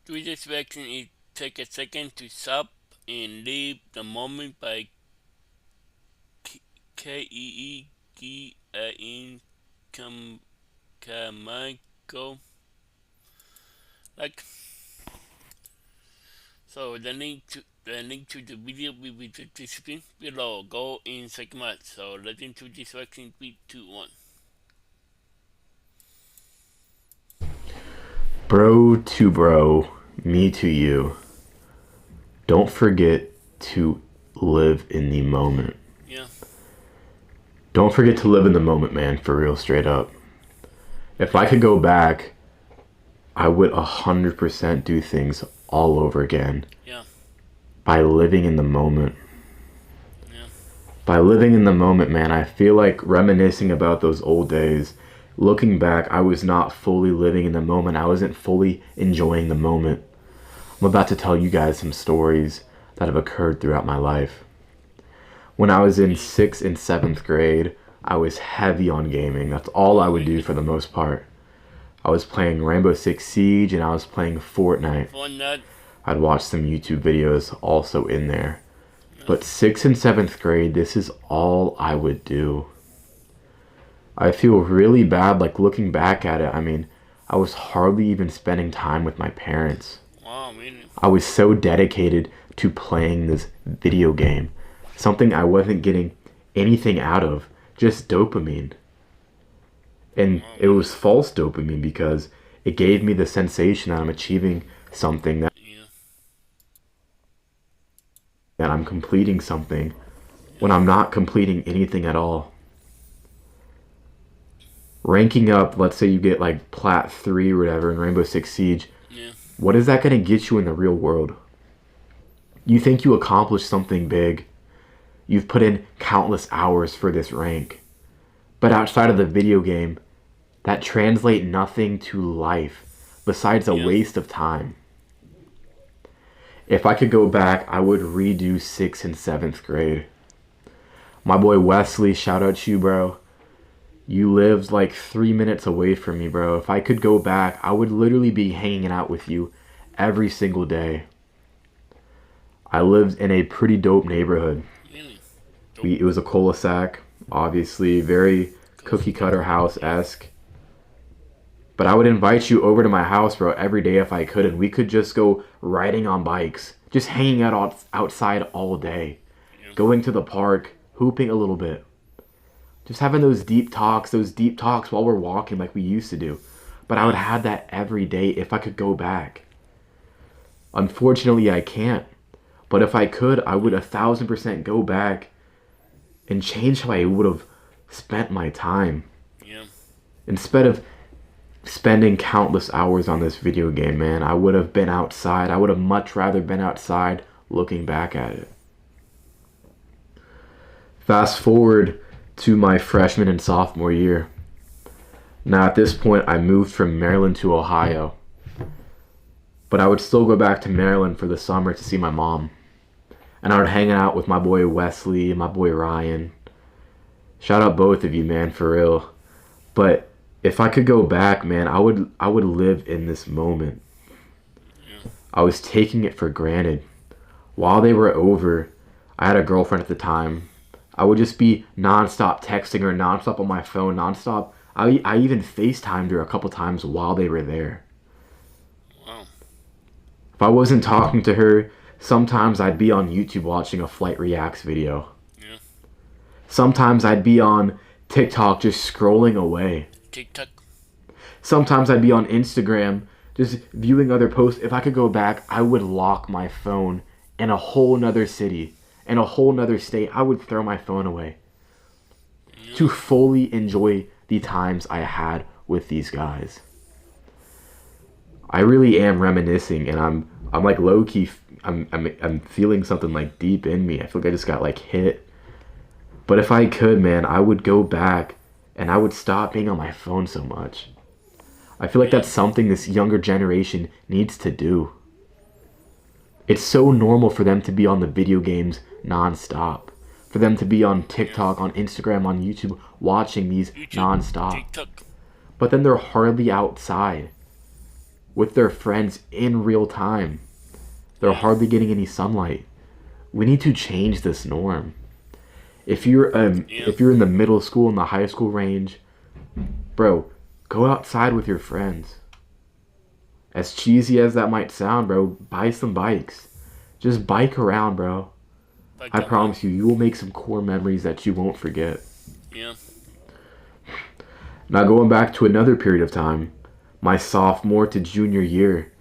Do this vaccine is take a second to stop and leave the moment by Keegan Carmichael. Like so, the link to the video will be the description below. Go in second month. So let's into this vaccine. 3, 2, 1. Bro to bro, me to you. Don't forget to live in the moment. Yeah. Don't forget to live in the moment, man, for real, straight up. If I could go back, I would 100% do things all over again Yeah. by living in the moment. Yeah. By living in the moment, man, I feel like reminiscing about those old days. Looking back, I was not fully living in the moment. I wasn't fully enjoying the moment. I'm about to tell you guys some stories that have occurred throughout my life. When I was in 6th and 7th grade, I was heavy on gaming. That's all I would do for the most part. I was playing Rainbow Six Siege and I was playing Fortnite. Fortnite. I'd watch some YouTube videos also in there. But 6th and 7th grade, this is all I would do. I feel really bad like looking back at it. I mean, I was hardly even spending time with my parents. Wow, really? I was so dedicated to playing this video game. Something I wasn't getting anything out of, just dopamine. And Wow, it was false dopamine because it gave me the sensation that I'm achieving something, yeah. that I'm completing something when Yeah. I'm not completing anything at all. Ranking up, let's say you get like Plat 3 or whatever in Rainbow Six Siege, Yeah. what is that going to get you in the real world? You think you accomplished something big. You've put in countless hours for this rank. But outside of the video game, that translate nothing to life besides a Yeah. waste of time. If I could go back, I would redo 6th and 7th grade. My boy Wesley, shout out to you, bro. You lived like 3 minutes away from me, bro. If I could go back, I would literally be hanging out with you every single day. I lived in a pretty dope neighborhood. Really? It was a cul-de-sac, obviously, very Close cookie to cutter yeah. house-esque. But I would invite you over to my house, bro, every day if I could, and we could just go riding on bikes, just hanging out outside all day, Yeah. going to the park, hooping a little bit, just having those deep talks while we're walking like we used to do. But I would Yeah. have that every day if I could go back. Unfortunately, I can't. But if I could, I would 1,000% go back and change how I would have spent my time. Yeah. Instead of spending countless hours on this video game, man, I would have been outside. I would have much rather been outside looking back at it. Fast forward to my freshman and sophomore year. Now, at this point, I moved from Maryland to Ohio. But I would still go back to Maryland for the summer to see my mom. And I would hang out with my boy Wesley and my boy Ryan. Shout out both of you, man, for real. But if I could go back, man, I would live in this moment. Yeah. I was taking it for granted. While they were over, I had a girlfriend at the time. I would just be nonstop texting her, nonstop on my phone, nonstop. I even FaceTimed her a couple times while they were there. Wow. If I wasn't talking to her, sometimes I'd be on YouTube watching a Flight Reacts video. Yeah. Sometimes I'd be on TikTok just scrolling away. TikTok. Sometimes I'd be on Instagram just viewing other posts. If I could go back, I would lock my phone in a whole nother city, in a whole nother state. I would throw my phone away Yeah. to fully enjoy the times I had with these guys. I really am reminiscing, and I'm like low key. I'm feeling something like deep in me. I feel like I just got like hit. But if I could, man, I would go back and I would stop being on my phone so much. I feel like Yeah. that's something this younger generation needs to do. It's so normal for them to be on the video games nonstop. For them to be on Yeah. TikTok, on Instagram, on YouTube, watching these YouTube. nonstop. TikTok. But then they're hardly outside. with their friends in real time. They're hardly getting any sunlight. We need to change this norm. Yeah. If you're in the middle school and the high school range, bro, go outside with your friends. As cheesy as that might sound, bro, buy some bikes. Just bike around, bro. Like I that one. promise you, you will make some core memories that you won't forget. Yeah. Now going back to another period of time, my sophomore to junior year,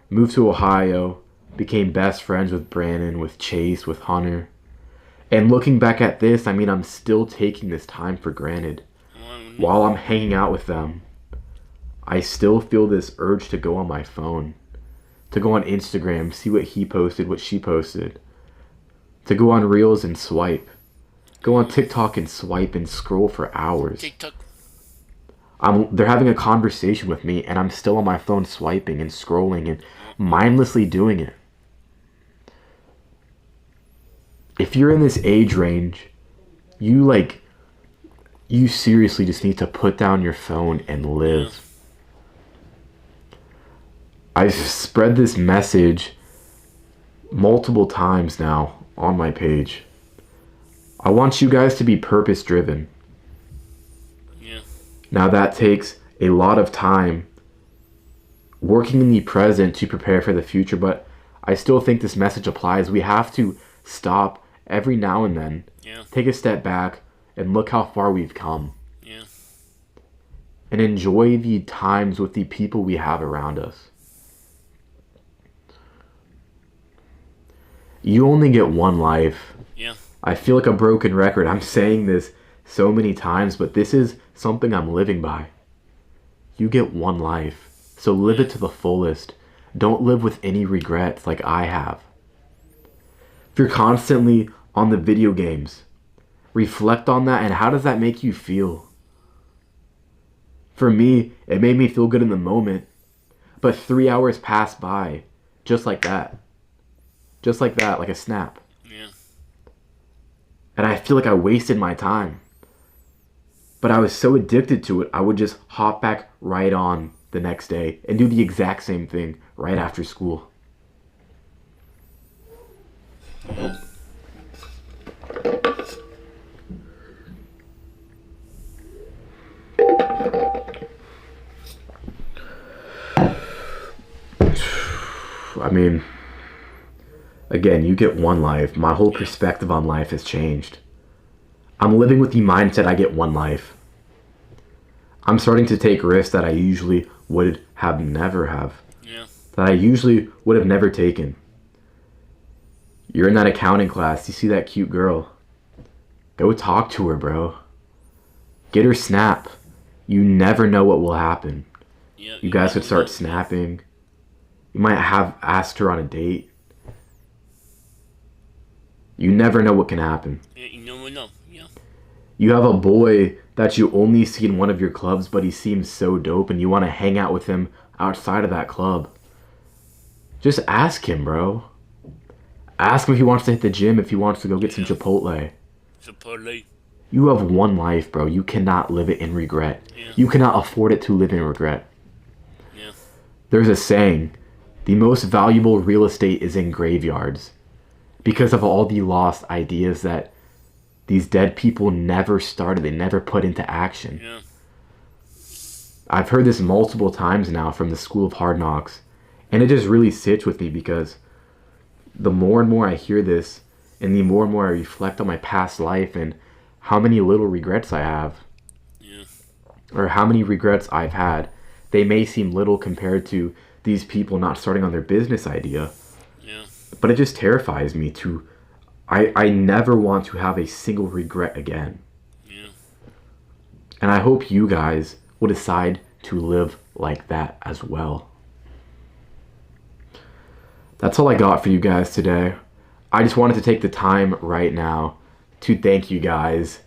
moved to Ohio, became best friends with Brandon, with Chase, with Hunter. And looking back at this, I mean, I'm still taking this time for granted. While I'm hanging out with them, I still feel this urge to go on my phone, to go on Instagram, see what he posted, what she posted, to go on Reels and swipe, go on TikTok and swipe and scroll for hours. TikTok. They're having a conversation with me, and I'm still on my phone swiping and scrolling and mindlessly doing it. If you're in this age range, you seriously just need to put down your phone and live. I've spread this message multiple times now on my page. I want you guys to be purpose driven. Yeah. Now that takes a lot of time working in the present to prepare for the future, but I still think this message applies. We have to stop every now and then, take a step back, and look how far we've come. Yeah. And enjoy the times with the people we have around us. You only get one life. Yeah. I feel like a broken record. I'm saying this so many times, but this is something I'm living by. You get one life, so live it to the fullest. Don't live with any regrets like I have. If you're constantly on the video games, reflect on that, and how does that make you feel? For me, it made me feel good in the moment, but 3 hours passed by just like that. Just like that, like a snap. Yeah. And I feel like I wasted my time. But I was so addicted to it, I would just hop back right on the next day and do the exact same thing right after school. I mean, again, you get one life. My whole perspective on life has changed. I'm living with the mindset I get one life. I'm starting to take risks that I usually would have never have. Yeah. That I usually would have never taken. You're in that accounting class. You see that cute girl. Go talk to her, bro. Get her snap. You never know what will happen. Yeah. You guys could start snapping. You might have asked her on a date. You never know what can happen. Yeah, you never know. Yeah. You have a boy that you only see in one of your clubs, but he seems so dope, and you want to hang out with him outside of that club. Just ask him, bro. Ask him if he wants to hit the gym, if he wants to go get some Chipotle. Chipotle. You have one life, bro. You cannot live it in regret. Yeah. You cannot afford it to live in regret. Yeah. There's a saying, the most valuable real estate is in graveyards, because of all the lost ideas that these dead people never started, they never put into action. Yeah. I've heard this multiple times now from the School of Hard Knocks, and it just really sits with me because the more and more I hear this, and the more and more I reflect on my past life and how many little regrets I have, or how many regrets I've had, they may seem little compared to these people not starting on their business idea. Yeah. But it just terrifies me to, I never want to have a single regret again. Yeah. And I hope you guys will decide to live like that as well. That's all I got for you guys today. I just wanted to take the time right now to thank you guys.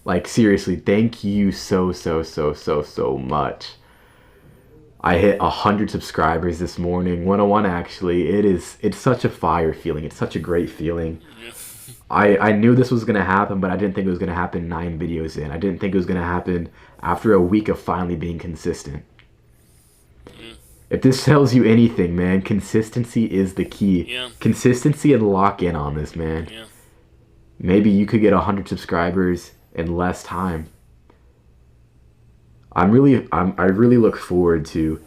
Like, seriously, thank you so much. I hit 100 subscribers this morning, 101 actually. It's such a fire feeling. It's such a great feeling. Yeah. I knew this was going to happen, but I didn't think it was going to happen 9 videos in. I didn't think it was going to happen after a week of finally being consistent. Yeah. If this tells you anything, man, consistency is the key. Yeah. Consistency and lock in on this, man. Yeah. Maybe you could get 100 subscribers in less time. I really look forward to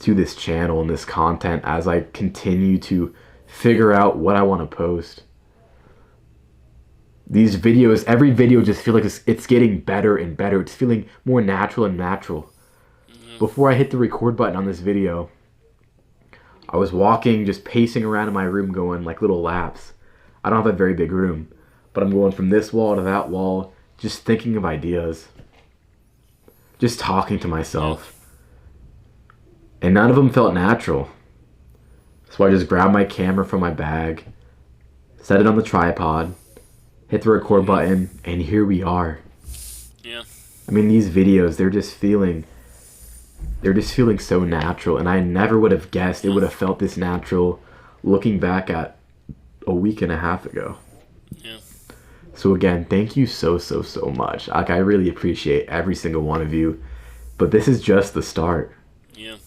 this channel and this content as I continue to figure out what I want to post. These videos, every video just feel like it's getting better and better. It's feeling more natural and natural. Mm-hmm. Before I hit the record button on this video, I was walking, just pacing around in my room going like little laps. I don't have a very big room, but I'm going from this wall to that wall, just thinking of ideas. Just talking to myself. And none of them felt natural. So I just grabbed my camera from my bag, set it on the tripod, hit the record button, and here we are. Yeah. I mean, these videos, they're just feeling so natural, and I never would have guessed it would have felt this natural looking back at a week and a half ago. Yeah. So again, thank you so much. Like, I really appreciate every single one of you, but this is just the start. Yeah.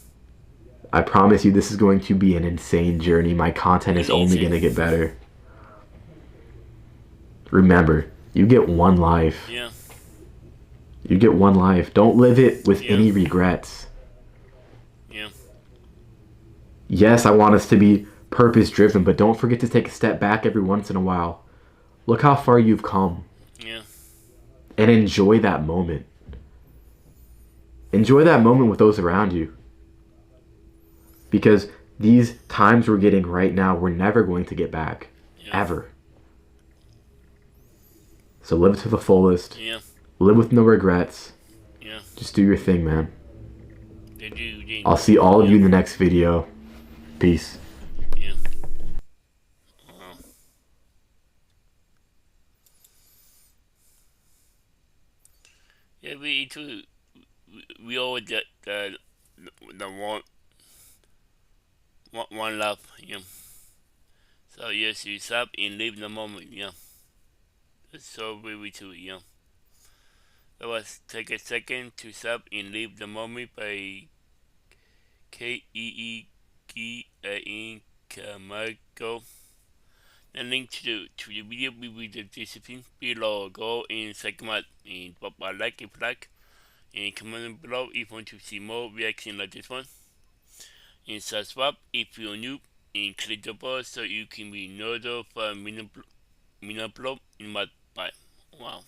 I promise you this is going to be an insane journey. My content is only going to get better. Remember, you get one life. Yeah. You get one life. Don't live it with any regrets. Yeah. Yes, I want us to be purpose driven, but don't forget to take a step back every once in a while. Look how far you've come. Yeah. And enjoy that moment. Enjoy that moment with those around you. Because these times we're getting right now, we're never going to get back. Yeah. Ever. So live to the fullest. Yeah. Live with no regrets. Yeah. Just do your thing, man. They do. I'll see all of you in the next video. Peace. Yeah. Wow. Yeah, we too. We all get the one love. Yeah. So yes, you stop and live the moment. Yeah. That's so really true. Yeah. So let's take a second to stop and live the moment by Keegan Camargo. The link to the video will be the description below. Go and check them out and pop a like if you like. And comment below if you want to see more reaction like this one. And subscribe if you're new. And click the bell so you can be notified when I upload in my bye. Wow.